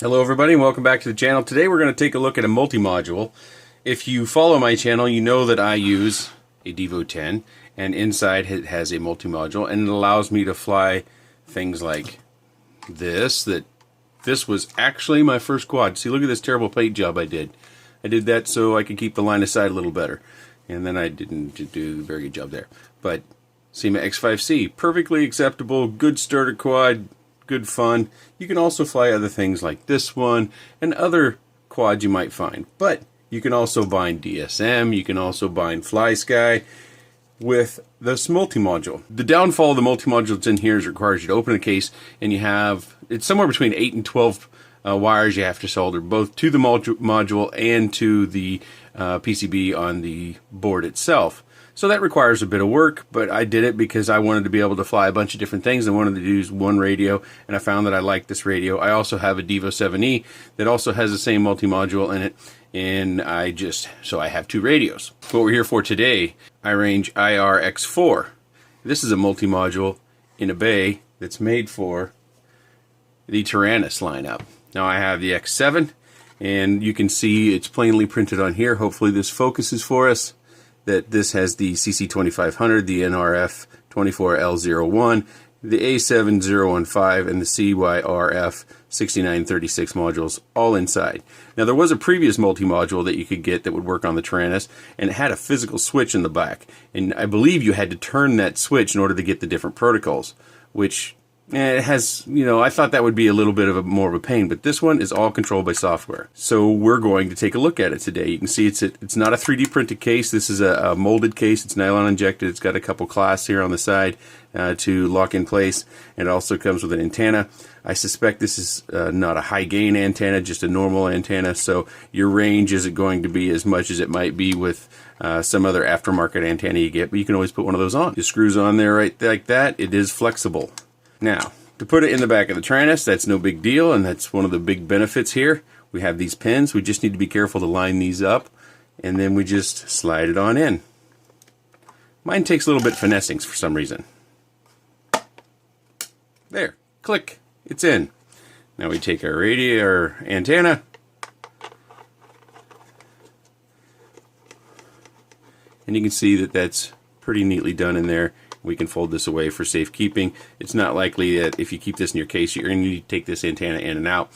Hello everybody and welcome back to the channel. Today we're going to take a look at a multi-module. If you follow my channel, you know that I use a Devo 10 and inside it has a multi-module and it allows me to fly things like this. This was actually my first quad. See, look at this terrible paint job I did. I did that so I could keep the line of sight a little better. And then I didn't do a very good job there. But SEMA X5C, perfectly acceptable, good starter quad. Good fun. You can also fly other things like this one and other quads you might find. But you can also bind DSM, you can also bind flysky with this multi-module. The downfall of the multi-module that's in here is it requires you to open the case and you have, it's somewhere between 8 and 12 wires you have to solder, both to the module and to the PCB on the board itself. So that requires a bit of work, but I did it because I wanted to be able to fly a bunch of different things. I wanted to use one radio, and I found that I liked this radio. I also have a Devo 7E that also has the same multi-module in it, and so I have two radios. What we're here for today, iRange IRX4. This is a multi-module in a bay that's made for the Taranis lineup. Now I have the X7, and you can see it's plainly printed on here. Hopefully this focuses for us. That this has the CC2500, the NRF24L01, the A7015, and the CYRF6936 modules all inside. Now there was a previous multi-module that you could get that would work on the Taranis, and it had a physical switch in the back. And I believe you had to turn that switch in order to get the different protocols, which it has, I thought that would be a little bit of more of a pain, but this one is all controlled by software. So we're going to take a look at it today. You can see it's not a 3D printed case. This is a molded case. It's nylon injected. It's got a couple clasps here on the side to lock in place. And it also comes with an antenna. I suspect this is not a high gain antenna, just a normal antenna. So your range isn't going to be as much as it might be with some other aftermarket antenna you get, but you can always put one of those on. It screws on there right like that. It is flexible. Now, to put it in the back of the Taranis, that's no big deal, and that's one of the big benefits here. We have these pins. We just need to be careful to line these up, and then we just slide it on in. Mine takes a little bit finessing for some reason. There, click, it's in. Now we take our radio or antenna, and you can see that that's pretty neatly done in there. We can fold this away for safekeeping. It's not likely that if you keep this in your case, you're going to need to take this antenna in and out.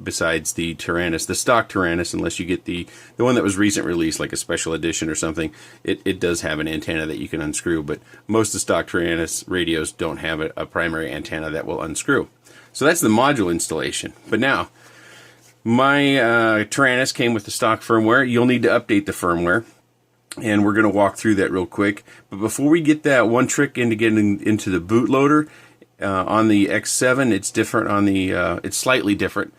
Besides the Taranis, the stock Taranis, unless you get the one that was recent release, like a special edition or something, it does have an antenna that you can unscrew, but most of the stock Taranis radios don't have a primary antenna that will unscrew. So that's the module installation. But now, my Taranis came with the stock firmware. You'll need to update the firmware. And we're going to walk through that real quick. But before we get that, one trick into getting into the bootloader on the X7, it's different on the, it's slightly different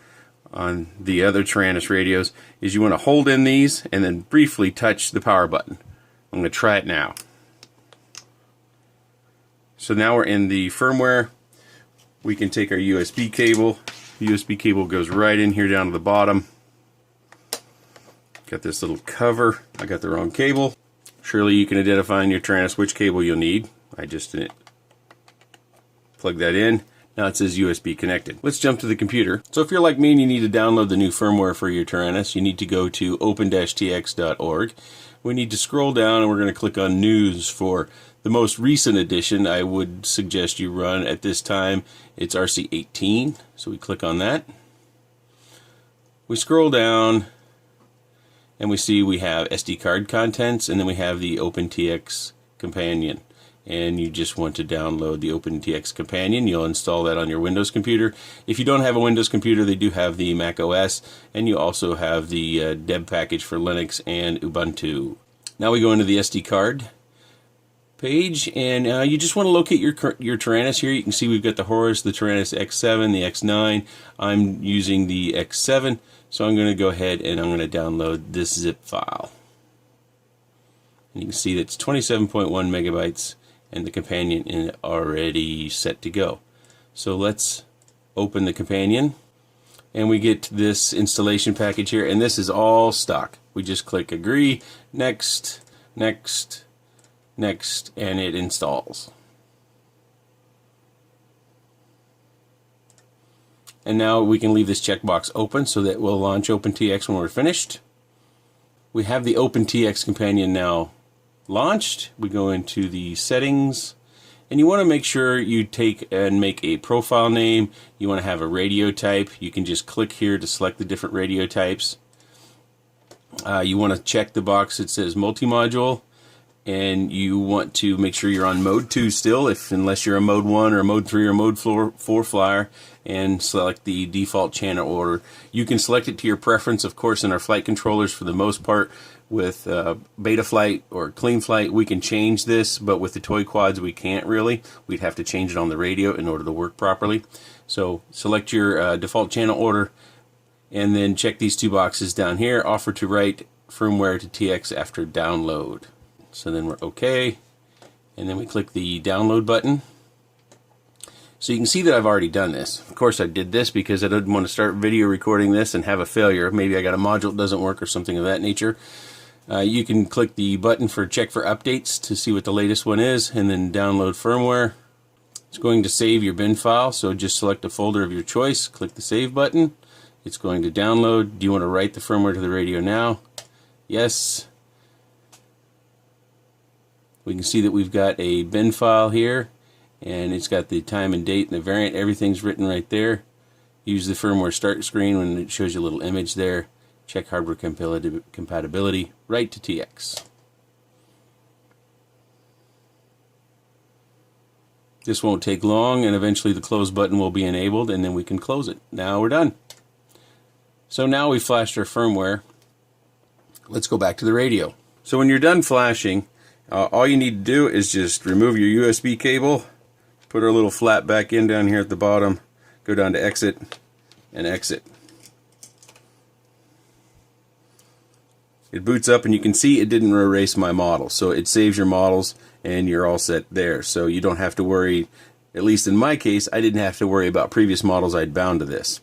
on the other Taranis radios, is you want to hold in these and then briefly touch the power button. I'm going to try it now. So now we're in the firmware. We can take our USB cable. The USB cable goes right in here down to the bottom. Got this little cover. I got the wrong cable. Surely you can identify in your Taranis which cable you'll need. I just didn't plug that in. Now it says USB connected. Let's jump to the computer. So if you're like me and you need to download the new firmware for your Taranis, you need to go to open-tx.org. We need to scroll down and we're going to click on News for the most recent edition. I would suggest you run at this time. It's RC18. So we click on that. We scroll down. And we see we have SD card contents, and then we have the OpenTX companion. And you just want to download the OpenTX companion. You'll install that on your Windows computer. If you don't have a Windows computer, they do have the Mac OS, and you also have the deb package for Linux and Ubuntu. Now we go into the SD card page, and you just want to locate your Taranis here. You can see we've got the Horus, the Taranis X7, the X9. I'm using the X7. So I'm going to go ahead and I'm going to download this zip file. And you can see that it's 27.1 megabytes and the companion is already set to go. So let's open the companion and we get this installation package here, and this is all stock. We just click agree, next, next, next, and it installs. And now we can leave this checkbox open so that we'll launch OpenTX when we're finished. We have the OpenTX companion now launched. We go into the settings, and you want to make sure you take and make a profile name. You want to have a radio type. You can just click here to select the different radio types. You want to check the box that says multi-module, and you want to make sure you're on mode 2 still, unless you're a mode 1 or a mode 3 or mode 4 flyer, and select the default channel order. You can select it to your preference. Of course, in our flight controllers, for the most part, with beta flight or clean flight, we can change this, but with the toy quads, we can't really. We'd have to change it on the radio in order to work properly. So select your default channel order, and then check these two boxes down here. Offer to write firmware to TX after download. So then we're OK, and then we click the download button. So you can see that I've already done this. Of course, I did this because I didn't want to start video recording this and have a failure. Maybe I got a module that doesn't work or something of that nature. You can click the button for check for updates to see what the latest one is, and then download firmware. It's going to save your bin file, so just select a folder of your choice, click the save button. It's going to download. Do you want to write the firmware to the radio now? Yes. We can see that we've got a bin file here, and it's got the time and date and the variant. Everything's written right there. Use the firmware start screen when it shows you a little image there. Check hardware compatibility. Write to TX. This won't take long, and eventually the close button will be enabled, and then we can close it. Now we're done. So now we've flashed our firmware. Let's go back to the radio. So when you're done flashing, all you need to do is just remove your USB cable, put our little flap back in down here at the bottom, go down to exit, and exit. It boots up, and you can see it didn't erase my model, so it saves your models and you're all set there. So you don't have to worry, at least in my case, I didn't have to worry about previous models I'd bound to this.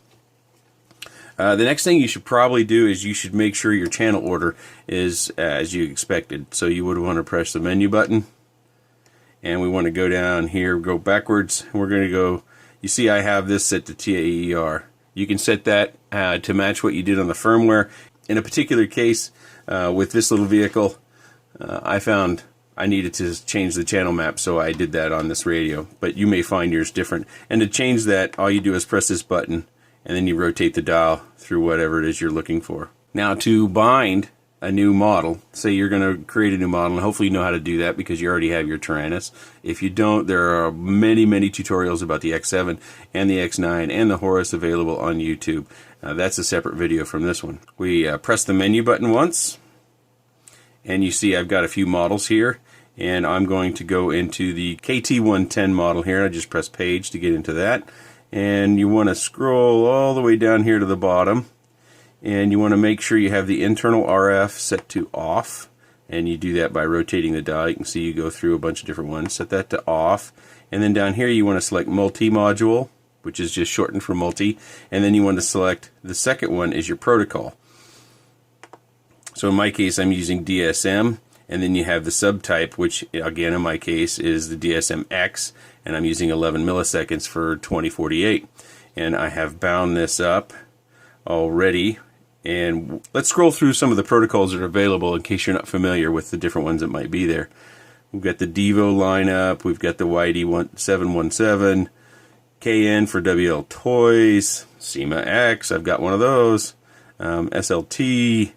The next thing you should probably do is you should make sure your channel order is as you expected. So you would want to press the menu button, and we want to go down here, go backwards. We're going to go, you see I have this set to TAER. You can set that to match what you did on the firmware. In a particular case, with this little vehicle, I found I needed to change the channel map, so I did that on this radio. But you may find yours different. And to change that, all you do is press this button, and then you rotate the dial through whatever it is you're looking for. Now, to bind a new model, say you're going to create a new model, and hopefully you know how to do that because you already have your Taranis. If you don't, there are many tutorials about the X7 and the X9 and the Horus available on YouTube. That's a separate video from this one. We press the menu button once, and you see I've got a few models here, and I'm going to go into the KT110 model here. I just press page to get into that. And you want to scroll all the way down here to the bottom, and you want to make sure you have the internal RF set to off, and you do that by rotating the dial. You can see you go through a bunch of different ones. Set that to off, and then down here you want to select multi module, which is just shortened for multi, and then you want to select the second one is your protocol. So in my case I'm using DSM, and then you have the subtype, which again in my case is the DSM-X, and I'm using 11 milliseconds for 2048. And I have bound this up already. And let's scroll through some of the protocols that are available in case you're not familiar with the different ones that might be there. We've got the Devo lineup, we've got the YD717, KN for WLtoys, SEMA X, I've got one of those, SLT,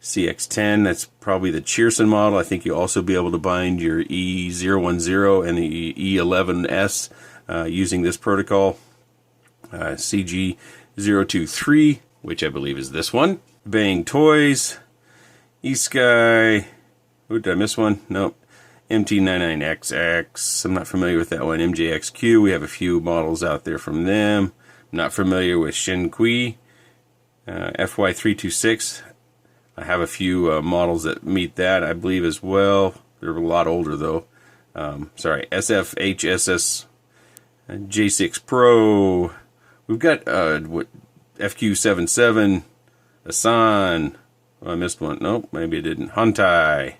CX10, that's probably the Cheerson model. I think you'll also be able to bind your E010 and the E11S using this protocol. CG023, which I believe is this one. Bang Toys, eSky, oh, did I miss one? Nope. MT99XX, I'm not familiar with that one. MJXQ, we have a few models out there from them. I'm not familiar with Shinqi. FY326, I have a few models that meet that, I believe, as well. They're a lot older, though. Sorry, SFHSS J6 Pro. We've got FQ77, Asan. Oh, I missed one. Nope, maybe I didn't. Huntai.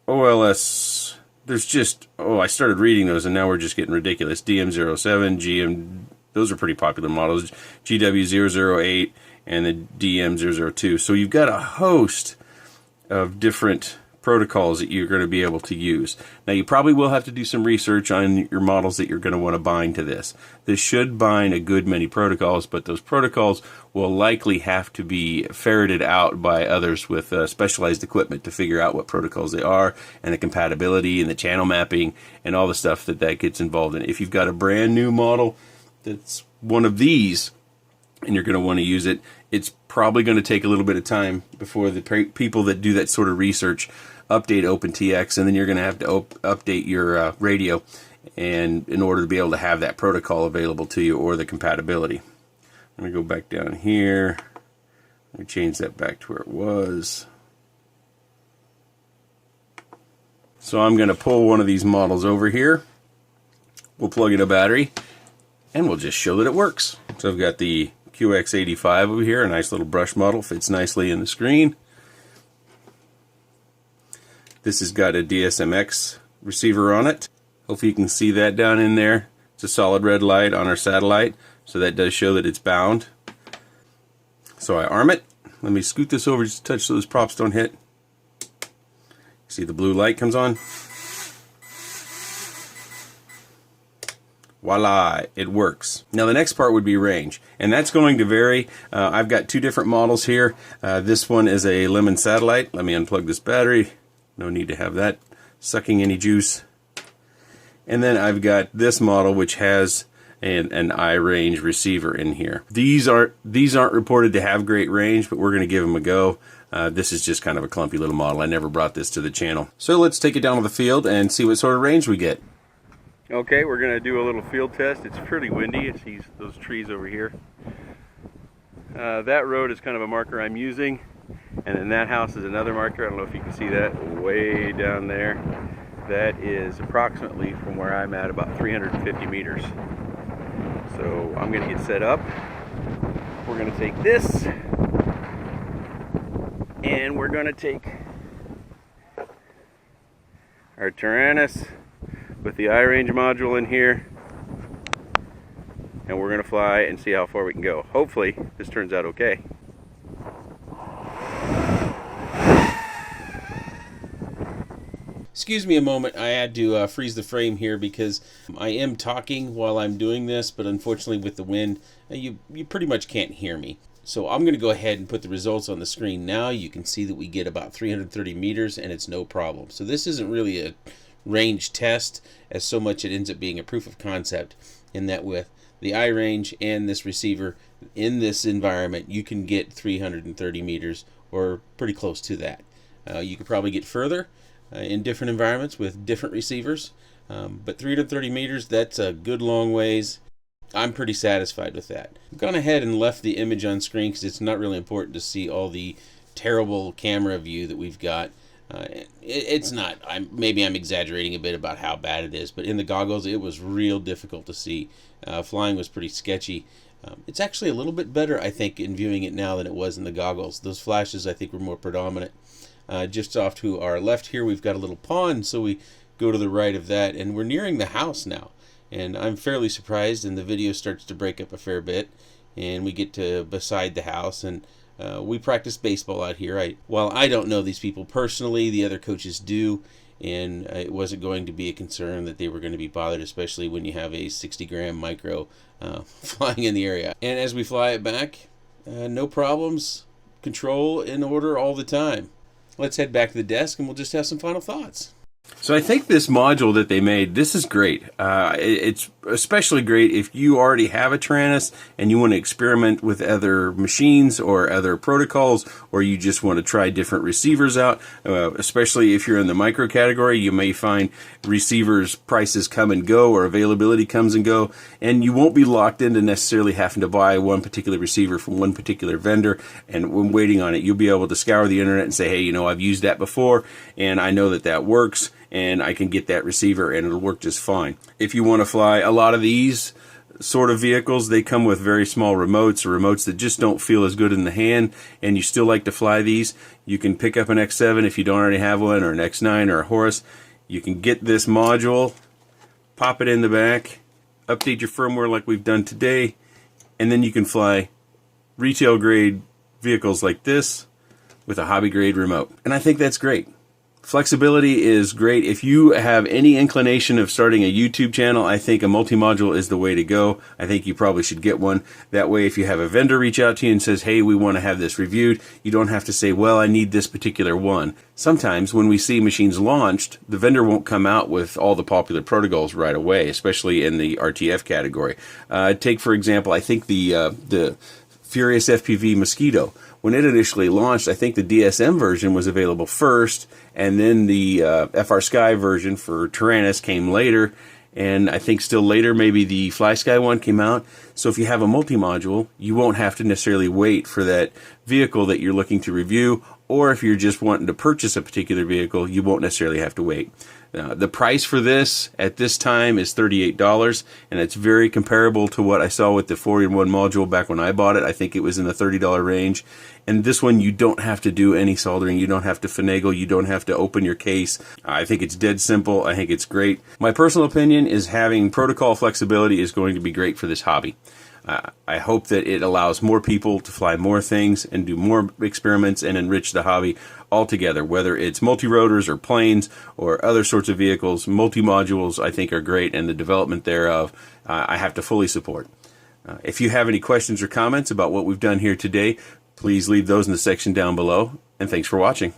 OLS. There's just, oh, I started reading those, and now we're just getting ridiculous. DM07, Those are pretty popular models, GW008 and the DM002. So you've got a host of different protocols that you're going to be able to use. Now you probably will have to do some research on your models that you're going to want to bind to this. This should bind a good many protocols, but those protocols will likely have to be ferreted out by others with specialized equipment to figure out what protocols they are, and the compatibility and the channel mapping and all the stuff that gets involved in it. If you've got a brand new model that's one of these and you're going to want to use it, it's probably going to take a little bit of time before the people that do that sort of research update OpenTX, and then you're going to have to update your radio, and in order to be able to have that protocol available to you, or the compatibility. I'm going to go back down here. Let me change that back to where it was. So I'm going to pull one of these models over here. We'll plug in a battery, and we'll just show that it works. So I've got the QX85 over here, a nice little brush model, fits nicely in the screen. This has got a DSMX receiver on it. Hopefully you can see that down in there. It's a solid red light on our satellite, so that does show that it's bound. So I arm it. Let me scoot this over just to touch so those props don't hit. See the blue light comes on? Voila, it works. Now the next part would be range, and that's going to vary. I've got two different models here. This one is a Lemon satellite. Let me unplug this battery. No need to have that sucking any juice. And then I've got this model which has an iRange receiver in here. These aren't reported to have great range, but we're going to give them a go. This is just kind of a clumpy little model. I never brought this to the channel. So let's take it down to the field and see what sort of range we get. Okay, we're going to do a little field test. It's pretty windy. It's those trees over here. That road is kind of a marker I'm using, and then that house is another marker. I don't know if you can see that way down there. That is approximately from where I'm at about 350 meters. So I'm going to get set up. We're going to take this, and we're going to take our Taranis with the iRange module in here, and we're going to fly and see how far we can go. Hopefully this turns out okay. Excuse me a moment, I had to freeze the frame here because I am talking while I'm doing this, but unfortunately with the wind you pretty much can't hear me. So I'm going to go ahead and put the results on the screen now. You can see that we get about 330 meters and it's no problem. So this isn't really a range test as so much it ends up being a proof of concept, in that with the iRange and this receiver in this environment you can get 330 meters or pretty close to that. You could probably get further in different environments with different receivers, but 330 meters, that's a good long ways. I'm pretty satisfied with that. I've gone ahead and left the image on screen because it's not really important to see all the terrible camera view that we've got. It's not. Maybe I'm exaggerating a bit about how bad it is, but in the goggles it was real difficult to see. Flying was pretty sketchy. It's actually a little bit better, I think, in viewing it now than it was in the goggles. Those flashes, I think, were more predominant. Just off to our left here, we've got a little pond, so we go to the right of that, and we're nearing the house now. And I'm fairly surprised, and the video starts to break up a fair bit, and we get to beside the house, and we practice baseball out here. While I don't know these people personally, the other coaches do, and it wasn't going to be a concern that they were going to be bothered, especially when you have a 60-gram micro flying in the area. And as we fly it back, no problems, control in order all the time. Let's head back to the desk and we'll just have some final thoughts. So I think this module that they made, this is great. It's especially great if you already have a Taranis and you want to experiment with other machines or other protocols, or you just want to try different receivers out. Especially if you're in the micro category, you may find receivers prices come and go, or availability comes and go, and you won't be locked into necessarily having to buy one particular receiver from one particular vendor. And when waiting on it, you'll be able to scour the internet and say, hey, you know, I've used that before and I know that that works, and I can get that receiver and it'll work just fine. If you want to fly a lot of these sort of vehicles, they come with very small remotes, or remotes that just don't feel as good in the hand, and you still like to fly these, you can pick up an X7 if you don't already have one, or an X9 or a Horus. You can get this module, pop it in the back, update your firmware like we've done today, and then you can fly retail grade vehicles like this with a hobby grade remote. And I think that's great. Flexibility is great. If you have any inclination of starting a YouTube channel, I think a multi-module is the way to go. I think you probably should get one. That way, if you have a vendor reach out to you and says, hey, we want to have this reviewed, you don't have to say, well, I need this particular one. Sometimes when we see machines launched, the vendor won't come out with all the popular protocols right away, especially in the RTF category. Take, for example, I think the Furious FPV Mosquito. When it initially launched, I think the DSM version was available first, and then the FR Sky version for Taranis came later, and I think still later maybe the flysky one came out. So if you have a multi-module, you won't have to necessarily wait for that vehicle that you're looking to review, or if you're just wanting to purchase a particular vehicle, you won't necessarily have to wait. The price for this at this time is $38, and it's very comparable to what I saw with the 4-in-1 module back when I bought it. I think it was in the $30 range. And this one, you don't have to do any soldering. You don't have to finagle. You don't have to open your case. I think it's dead simple. I think it's great. My personal opinion is having protocol flexibility is going to be great for this hobby. I hope that it allows more people to fly more things and do more experiments and enrich the hobby altogether, whether it's multi-rotors or planes or other sorts of vehicles. Multi-modules, I think, are great, and the development thereof I have to fully support. If you have any questions or comments about what we've done here today, please leave those in the section down below, and thanks for watching.